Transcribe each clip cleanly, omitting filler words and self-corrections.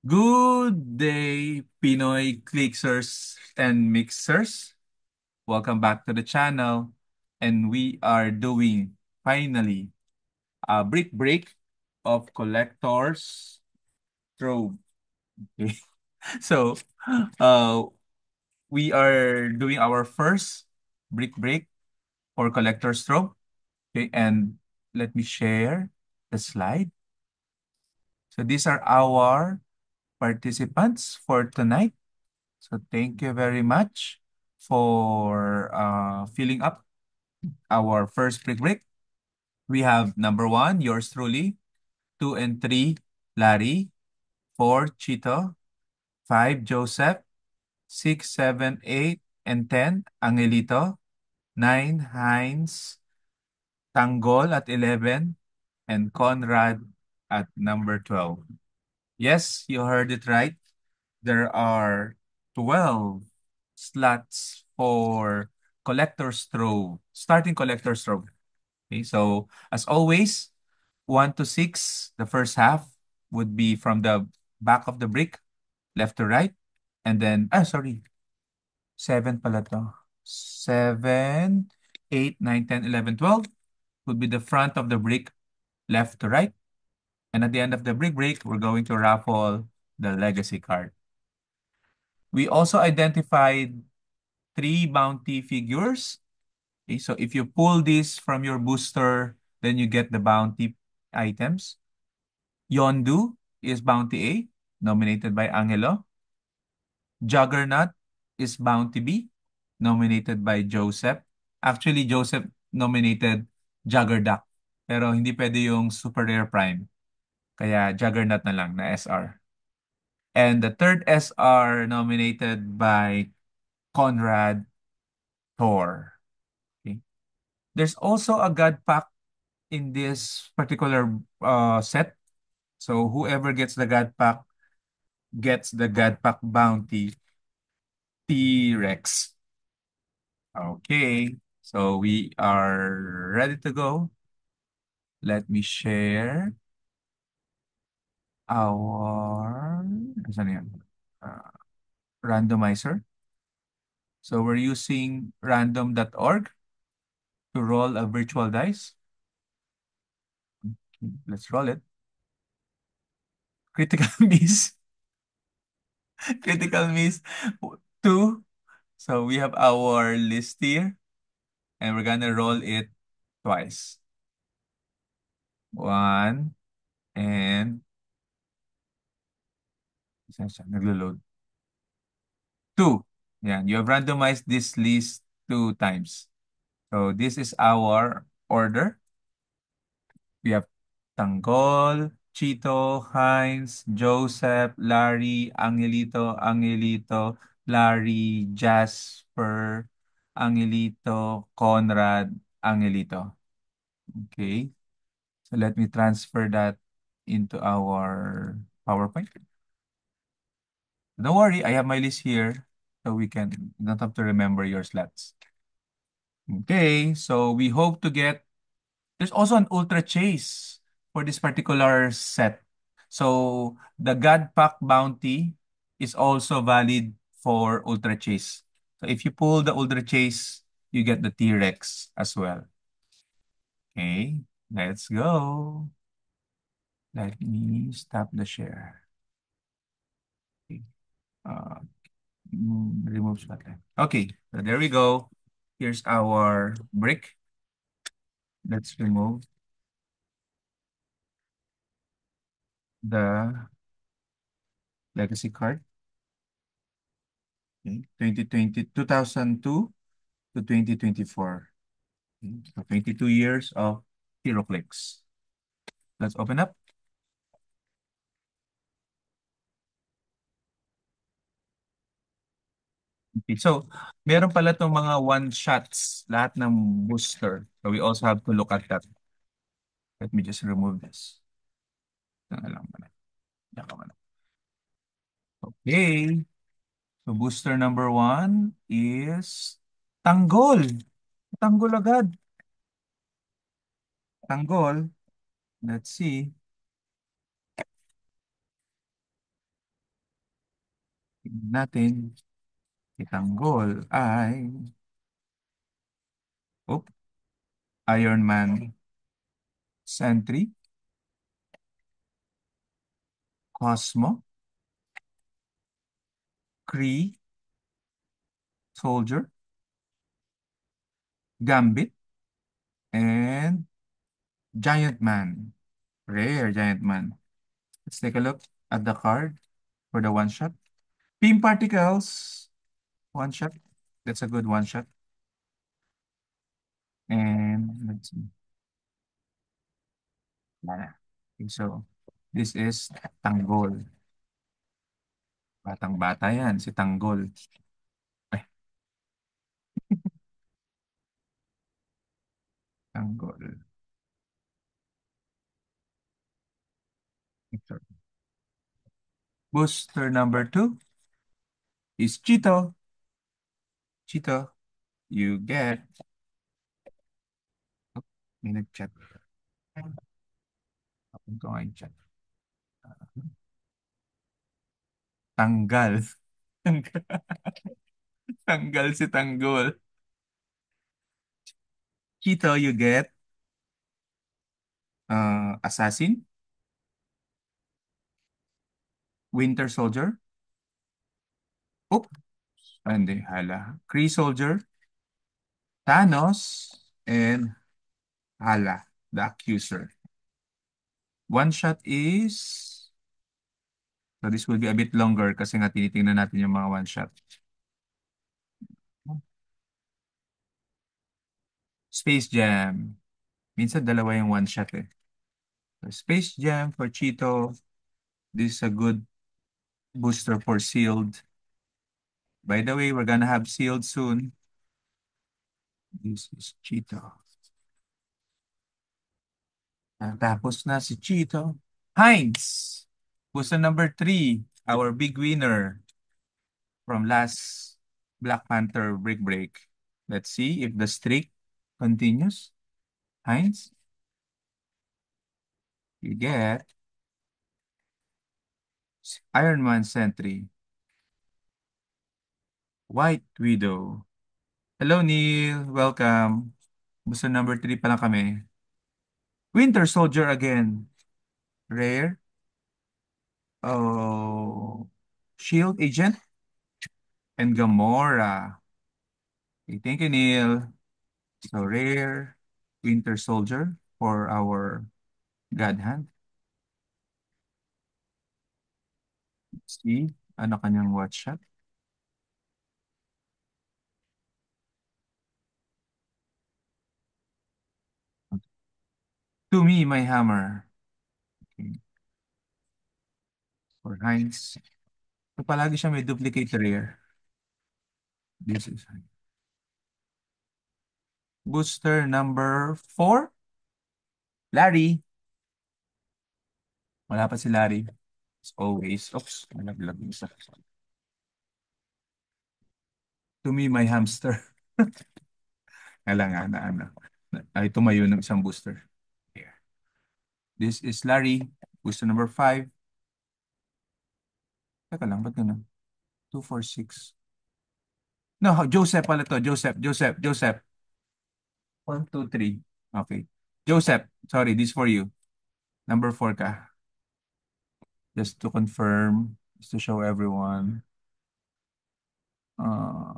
Good day, Pinoy clicksers and mixers. Welcome back to the channel. And we are doing finally a brick break of collectors trove. Okay. So uh we are doing our first brick break for collectors trove. Okay, and let me share the slide. So these are our participants for tonight. So thank you very much for filling up our first break break. We have number one, yours truly, two and three, Larry, four, Chito, five, Joseph, six, seven, eight, and 10, Angelito, nine, Heinz, Tanggol at 11, and Conrad at number 12. Yes, you heard it right. There are 12 slots for collector's throw, starting collector's throw. Okay, so as always, 1 to 6, the first half would be from the back of the brick, left to right. And then, sorry, 7 pala to. 7, 8, 9, 10, 11, 12 would be the front of the brick, left to right. And at the end of the brick break, we're going to raffle the legacy card. We also identified 3 bounty figures. Okay, so if you pull this from your booster, then you get the bounty items. Yondu is bounty A, nominated by Angelo. Juggernaut is bounty B, nominated by Joseph. Actually, Joseph nominated Juggerduck. Pero hindi pwede yung Super Rare Prime. Kaya Juggernaut na lang na SR. And the third SR nominated by Conrad Thor. Okay. There's also a God Pack in this particular set. So whoever gets the God Pack gets the God Pack bounty T-Rex. Okay, so we are ready to go. Let me share our saan yan? Uh, randomizer. So we're using random.org to roll a virtual dice. Let's roll it. Critical miss. Critical miss. Two. So we have our list here, and we're gonna roll it twice. One, and saan siya? Naglo-load. Two. Yan, you have randomized this list 2 times. So this is our order. We have Tanggol, Chito, Heinz, Joseph, Larry, Angelito, Larry, Jasper, Angelito, Conrad, Angelito. Okay. So let me transfer that into our PowerPoint. Don't worry, I have my list here, so you don't have to remember your slots. Okay, so we hope to get, there's also an Ultra Chase for this particular set. So the God Pack bounty is also valid for Ultra Chase. So if you pull the Ultra Chase, you get the T-Rex as well. Okay, let's go. Let me stop the share. Okay. Uh, remove spotlight. Okay, so there we go. Here's our brick. Let's remove the legacy card. Okay. 2002 to 2024. Okay. So 22 years of HeroClix. Let's open up. Okay. So, meron pala itong mga one-shots, lahat ng booster. So, we also have to look at that. Let me just remove this. Yan lang muna. Yan ka muna. Okay. So, booster number one is Tanggol. Tanggol agad. Tanggol. Let's see. Tingnan natin. Itanggol ay oh, Iron Man Sentry, Cosmo, Kree, Soldier, Gambit, and Giant Man. Rare Giant Man. Let's take a look at the card for the one shot. Beam Particles, one shot. That's a good one shot. And let's see. Wala na. Okay, so, this is Tanggol. Batang-bata yan, si Tanggol. Ay, Tanggol. Ito. Booster number two is Cheeto. Cheeto, you get... Oh, may nag-chat. Open ko nga yung chat. Tanggal. Tanggal si Tanggol. Cheeto, you get Assassin, Winter Soldier. Oh, hindi, hala. Kree Soldier, Thanos, and hala, the Accuser. One shot is... So this will be a bit longer kasi nga tinitingnan natin yung mga one shot. Space Jam. Minsan dalawa yung one shot eh. So, Space Jam for Cheeto. This is a good booster for Sealed. By the way, we're gonna have Sealed soon. This is Cheeto. Tapos na si Cheeto. Heinz. Booster number 3. Our big winner from last Black Panther break. Let's see if the streak continues. Heinz, you get Iron Man Sentry, White Widow. Hello, Neil. Welcome. Booster number 3 pa lang kami. Winter Soldier again. Rare. Oh, Shield Agent and Gamora. Okay, thank you, Neil. So, rare Winter Soldier for our God Hand. Let's see. Ano kanyang watch shot? To me, my hammer. Okay. For Heinz. So, palagi siya may duplicate rare. This is booster number 4. Larry. Wala pa si Larry. As always. Oops. Nalaglag yung isa. To me, my hamster. Kailangan na ano. Ay, tumayo ng isang booster. Here. This is Larry. Booster number 5. Teka lang, ba't ganun? 2, 4, 6. No, Joseph pala to. Joseph. 1, 2, 3. Okay. Joseph, sorry, this for you. Number 4 ka. Just to confirm, just to show everyone. Uh,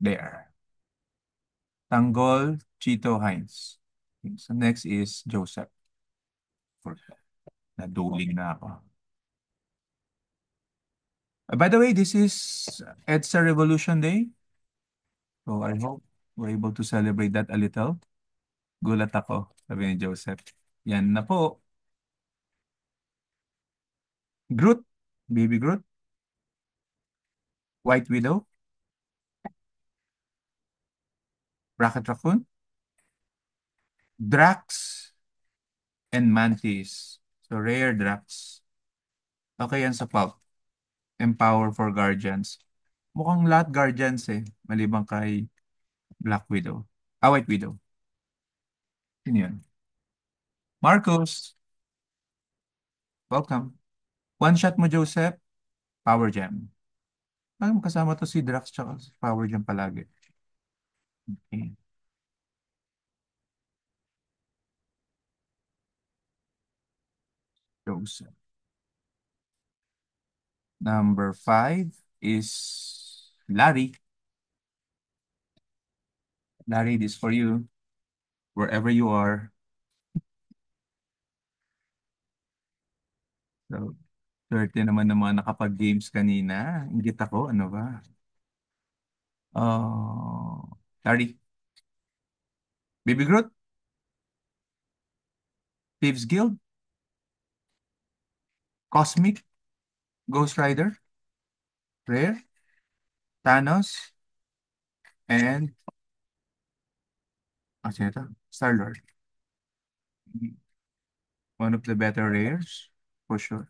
there. Tanggol, Chito, Heinz. Okay, so next is Joseph. For, naduling na ako. By the way, this is EDSA Revolution Day. So I hope we're able to celebrate that a little. Gulat ako, sabi ni Joseph. Yan na po. Groot, Baby Groot, White Widow, Rocket Raccoon, Drax, and Mantis. So rare Drax. Okay yan sa pulp. Empower for Guardians. Mukhang lahat Guardians eh. Malibang kay Black Widow. White Widow. Sino yun? Marcos, welcome. One shot mo, Joseph. Power Gem. Ay, kasama to si Drax tsaka si Power dyan palagi. Okay. Joseph. Number 5 is Larry. Larry, this for you. Wherever you are. So, 30 naman ng mga nakapag-games kanina. Ingit ako, ano ba? Larry. Baby Groot. Thieves Guild. Cosmic. Ghost Rider. Rare. Thanos. And, sino ito? Star-Lord. One of the better rares. For sure.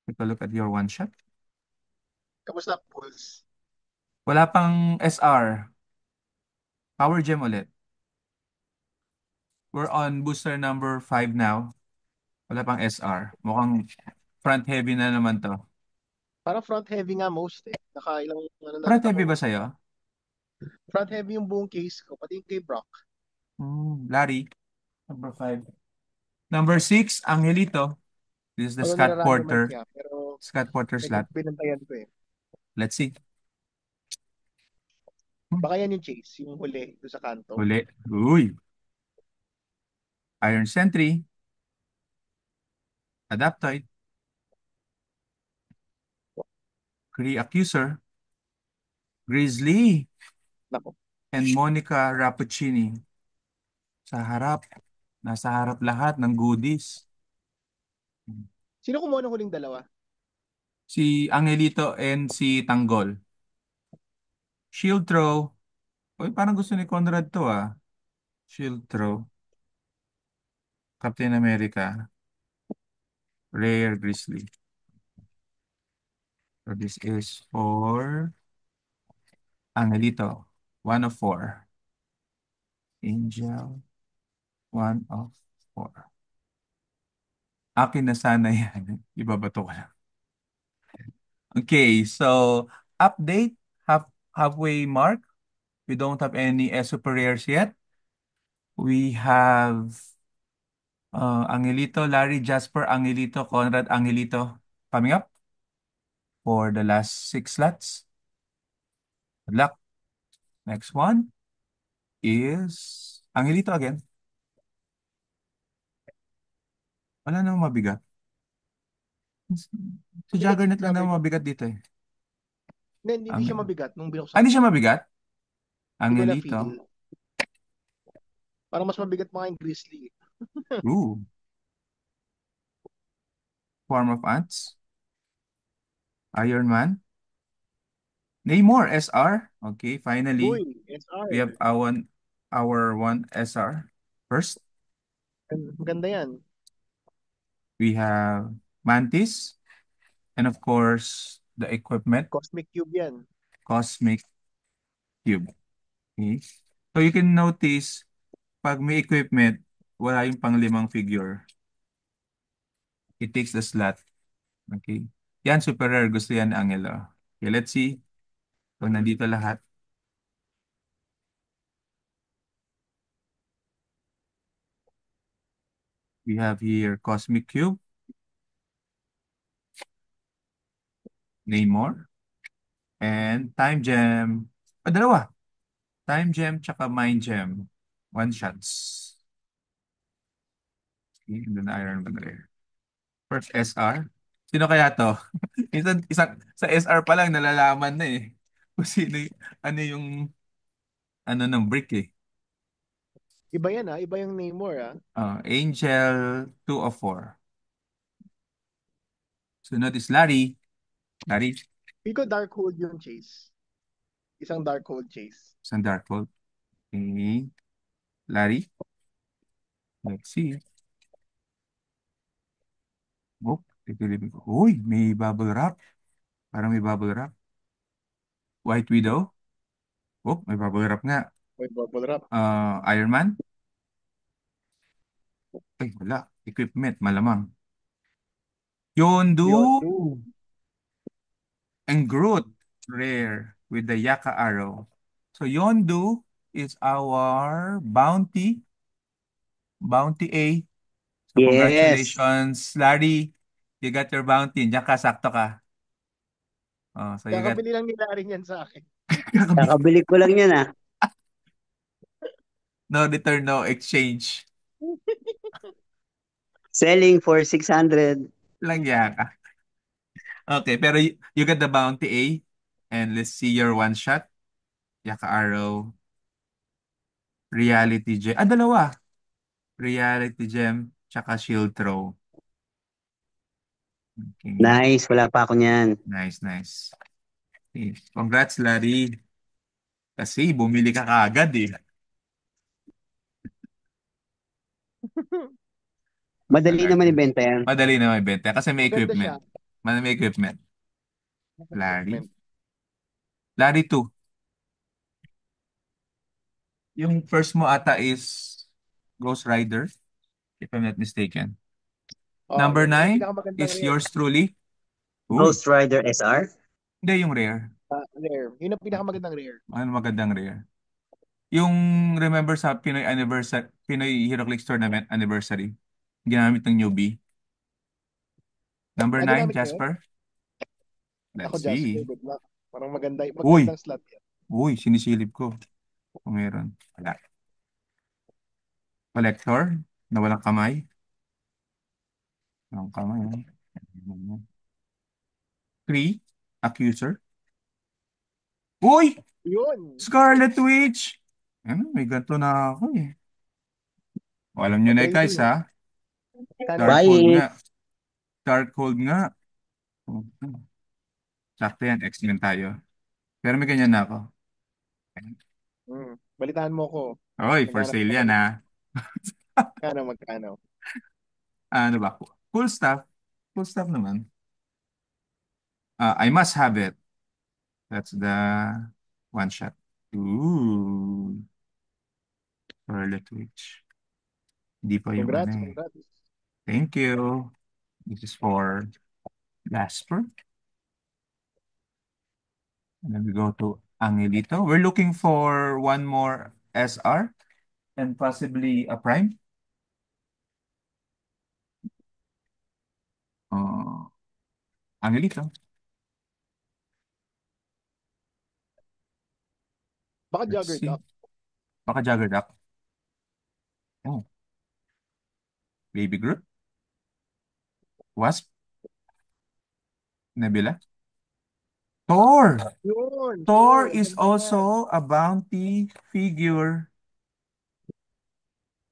Take a look at your one shot. Kamusta, Pulse? Wala pang SR. Power Gem ulit. We're on booster number 5 now. Wala pang SR. Mukhang front heavy na naman to. Parang front heavy nga most eh. Nakailang ano na rin Front heavy ba ako. sa'yo? Front heavy yung buong case ko, pati yung kay Brock. Larry, number 5. Number 6, Angelito. This is the Although Scott nararandoman Porter. siya, pero Scott Porter medyo slot. binantayan ko eh. Let's see. Hmm, Baka yan yung chase, yung huli doon sa kanto. Uli. Uy. Iron Sentry. Adaptoid. Kree Accuser. Grizzly. Nako. And Monica Rappuccini. Sa harap. Nasa harap lahat ng goodies. Sino kumuha ng huling dalawa? Si Angelito and si Tanggol. Shield throw. Uy, parang gusto ni Conrad to ah. Shield throw. Captain America. Rare Grizzly. So this is for Angelito. 1 of 4. Angel. 1 of 4. Akin na sana yan. Ibabato ko lang. Okay, so update. Halfway mark. We don't have any super rares yet. We have Angelito, Larry, Jasper, Angelito, Conrad, Angelito coming up for the last 6 slots. Good luck. Next one is Angelito again. Wala namang mabigat. Si Mabigat Juggernaut lang bagay naman ba? mabigat dito eh. Hindi siya Ang, mabigat nung binuksan Hindi ko. siya mabigat? Hindi ko na Angelito. feel. Parang mas mabigat pa nga yung Grizzly. Ooh. Form of Ants. Iron Man. Namor, SR. Okay, finally, Uy, we have SR. our one SR. First, Maganda yan. we have Mantis. And of course, the equipment, Cosmic Cube yan. Cosmic Cube. Okay. So you can notice, pag may equipment, wala yung pang-5 figure. It takes the slot. Okay. Yan, super rare. Gusto yan, Angelo. Okay, let's see. Kung nandito lahat. We have here Cosmic Cube, Namor, and Time Gem. Dalawa. Time Gem tsaka Mind Gem. One shots. Okay, and then Iron Man rare. First SR. Sino kaya to? Sa SR pa lang nalalaman na eh. Kung sino ano yung ano ng brick eh. Iba yan ah. Iba yung Namor ah. Angel 2 of 4. Sunod is Larry. Larry, Feel ko Darkhold yung chase. Isang Darkhold chase. isang Darkhold. Okay. Larry. Let's see. Oh, titilipin ko. Uy, may bubble wrap. Parang may bubble wrap. White Widow. Oh, may bubble wrap nga. May bubble wrap. Iron Man. Ay, wala. Equipment, malamang. Yondu. Yondu. And Groot, rare, with the Yaka arrow. So Yondu is our bounty A. So Yes. congratulations, Larry. You got your bounty. Diyan ka, sakto ka. Oh, so you got Kakabili lang nila rin yan sa akin. Kakabili ko lang yan ah. no return, no exchange. Selling for 600. Lang yaka. Okay, pero you got the bounty A. And let's see your one shot. Yaka arrow. Reality gem. Ah, dalawa. Reality gem. Tsaka shield throw. Okay. Nice, wala pa ako niyan. Nice, nice. Okay. Congrats, Larry. Kasi bumili ka kaagad eh. Madali naman Talaga. ibenta yan. Madali na may benta kasi may Maganda equipment. siya. May equipment. Larry. Equipment. Larry 2. Yung first mo ata is Ghost Rider, if I'm not mistaken. Oh, Number yun yung 9 pinakamagandang is rare. yours truly. Uy, Ghost Rider SR? hindi yung rare. Rare. Yun ang pinakamagandang rare. Ano magandang rare? Yung remember sa Pinoy anniversary, Pinoy HeroClix Tournament anniversary, ginamit ng newbie. Number Ah, 9, ginamit mo yun? Jasper. Ako, Let's Jasper. see. Good luck. Parang Uy, magandang slot yan. sinisilip ko. Kung meron. Wala. Collector, na walang kamay. Walang kamay. Ah. 3, Accuser. Uy! Yun. Scarlet Witch! Ano, may ganito na ako eh. O, alam nyo na guys Pa-trading ha. ha. Kano? Darkhold Buy nga. it. Darkhold nga. Sakto yan, X-Men tayo. Pero may ganyan na ako. Balitaan mo ko. Oy, for Naghanap sale ako yan ng ha. magkano. Ano ba? Cool stuff. Cool stuff naman. I must have it. That's the one shot. Ooh. Scarlet Witch. Hindi pa yung ano Congrats, eh. congrats. Thank you. This is for Jasper. And then we go to Angelito. We're looking for one more SR and possibly a prime. Uh, Angelito. Baka Let's Jugger see. Duck. Baka Jaggerduck. Oh, Baby Groot. Wasp. Nebula. Thor. Yun, Thor Thor. Ang is ganda yan. also a bounty figure.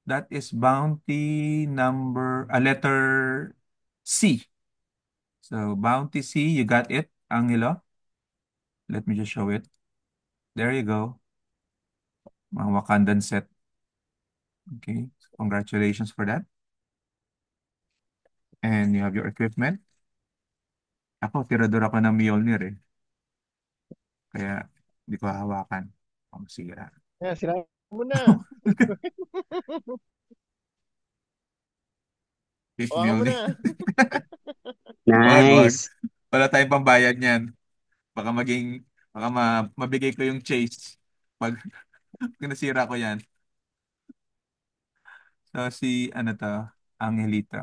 That is bounty number, a letter C. So bounty C, you got it, Angelo. Let me just show it. There you go. Mga Wakandan set. Okay, so congratulations for that. And you have your equipment. Ako, tirador ako ng Mjolnir eh. Kaya, hindi ko hahawakan. Ang sira. Yan, sira mo na. Fifth Hawakan mo Mjolnir. na. Wag. Nice. Wala tayong pambayad niyan. Baka maging, baka mabigay ko yung chase. Pag, pag nasira ko yan. So, ano to? Angelito.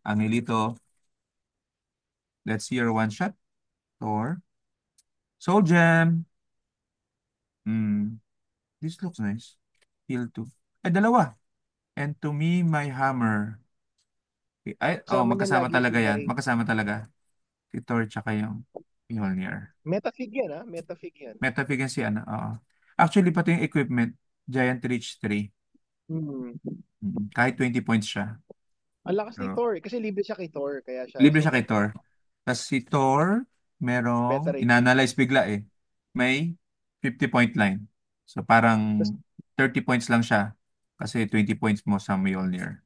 Angelito, let's see your one shot. Thor. Soul Gem. Hmm. This looks nice. Heal 2. Ay, dalawa. And to me, my hammer. Okay. Ay, oh, Kasama niyan magkasama lagi si talaga yan. may Magkasama talaga. Si Thor tsaka yung Mjolnir. Metafig yan ha. Metafig yan. Metafig yan si ano. Oo. Actually, pati yung equipment, Giant Reach 3. Hmm. Kahit 20 points siya. Ang lakas ni Pero, Thor. Kasi libre siya kay Thor. Kaya siya libre siya kay sobrang Thor. Tapos si Thor, beta merong, rating. inanalyze bigla eh. May 50-point line. So parang Tapos, 30 points lang siya. Kasi 20 points mo sa Mjolnir.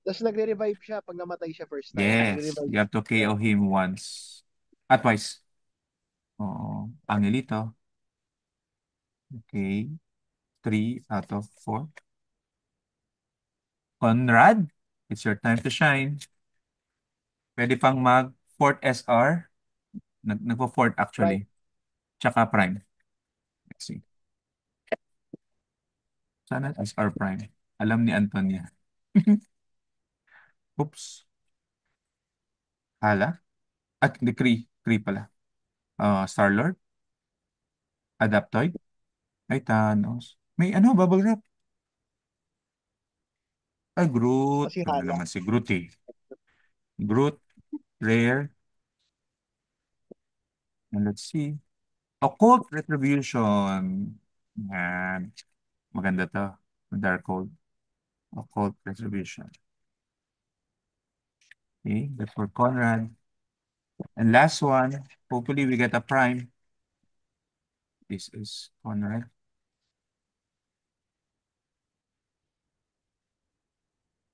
tapos nagre-revive siya pag namatay siya first time. Yes, Nagre-revive you have to siya. KO him once. At twice. Oo. Angelito. Okay. 3 out of 4. Conrad, it's your time to shine. Pwede pang mag fourth SR. Nagpo-fourth Prime. actually. Tsaka prime. Let's see. Sana SR prime. Alam ni Antonia. Oops. Hala? At hindi, Kree pala. Star-Lord? Adaptoid? Ay, Thanos. May ano, bubble wrap. Ay, Groot. Kasi Ito na Hala. naman si Groot eh. Groot, rare. And let's see. Occult Retribution. Yan. Maganda to. Darkhold. Occult Retribution. Okay, that's for Conrad. And last one, hopefully we get a prime. This is Conrad.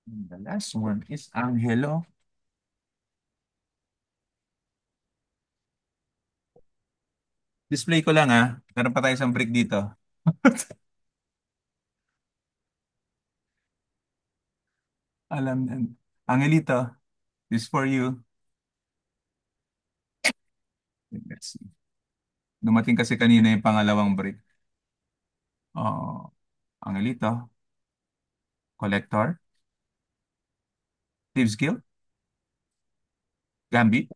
And the last one is Angelo. Display ko lang ah. Meron pa tayo isang brick dito. Alam, Angelito, this is for you. Let's see. Dumating kasi kanina yung pangalawang brick. Oh, Angelito, Collector, Thieves Guild, Gambit,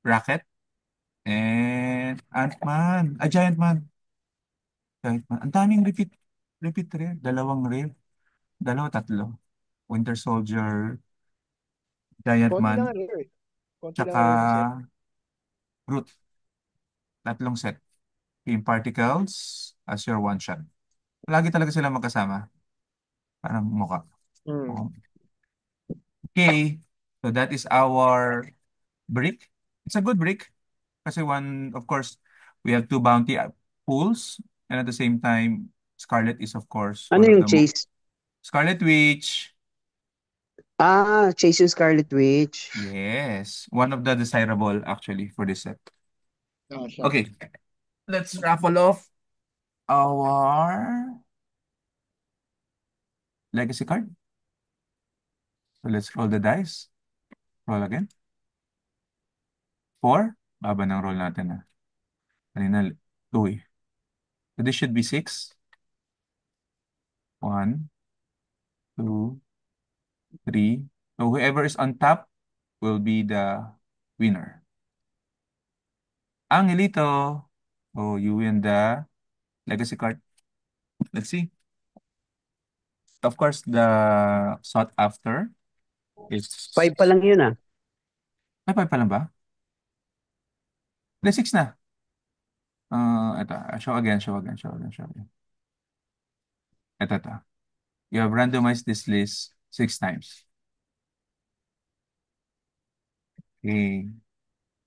Rocket, and Ant-Man. Giant Man. Giant Man. Ang daming repeat rare. Dalawang rare. Dalawa, tatlo. Winter Soldier, Giant Konti lang Man, ang rare. Konti lang tsaka ang rare sa set. Groot. Tatlong set. Team Particles as your one shot. Lagi talaga sila magkasama. Parang mukha. Hmm. Oh. Okay. So that is our brick. It's a good brick. Kasi one, of course, we have two bounty pools. And at the same time, Scarlet is, of course, Ano one of yung the Chase? Scarlet Witch. Chase yung Scarlet Witch. Yes. One of the desirable, actually, for this set. Siya. Okay. Let's raffle off our legacy card. So let's roll the dice. Roll again. 4. Baba ng roll natin na. Kanina, 2 eh. So this should be 6. 1, 2, 3. So whoever is on top will be the winner. Angelito. Oh, you win the legacy card. Let's see. Of course, the sought after is... 5 pa lang yun ah. Ay, 5 pa lang ba? The 6 na. Ito. Show again, show again, show again, show again. Ito. You have randomized this list 6 times. Okay.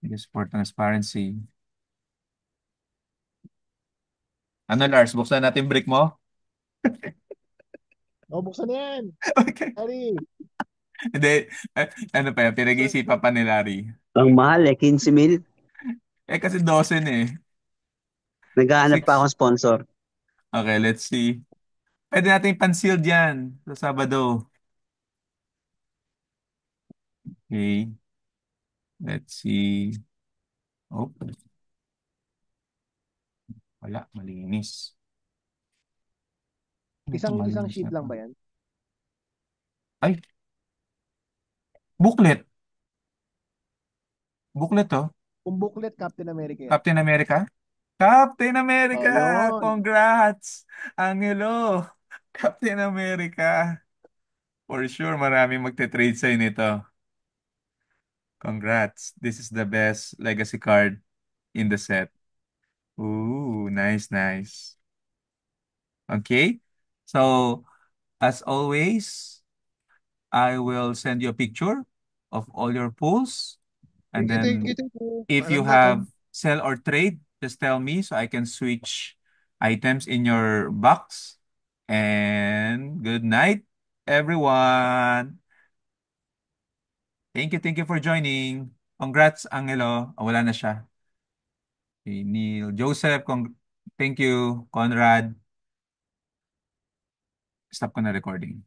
Just for transparency. Ano, Lars? Buksan natin brick mo? Buksan na yan. Okay. Harry. Hindi. Ano pa yan? Pinag-iisipan pa ni Larry. Ang mahal 15,000. Kasi 12 eh. Naghahanap pa 6. akong sponsor. Okay, let's see. Pwede natin pan-sealed yan sa Sabado. Okay. Let's see. Oh. Wala. Malinis. Ano to, Isang malinis sheet na to? lang ba yan? Ay, booklet. Booklet to. Kung booklet, Captain America yan. Captain America? Captain America! Yun. Congrats! Angelo! Captain America! For sure, marami magte-trade sa'yo nito. Congrats. This is the best legacy card in the set. Ooh, nice, nice. Okay. So, as always, I will send you a picture of all your pulls. And Thank you, then thank you. if you Paalam na ako. have sell or trade, just tell me so I can switch items in your box. And good night, everyone. Thank you for joining. Congrats, Angelo. Wala na siya. Okay, Neil, Joseph, thank you. Conrad, stop ko na recording.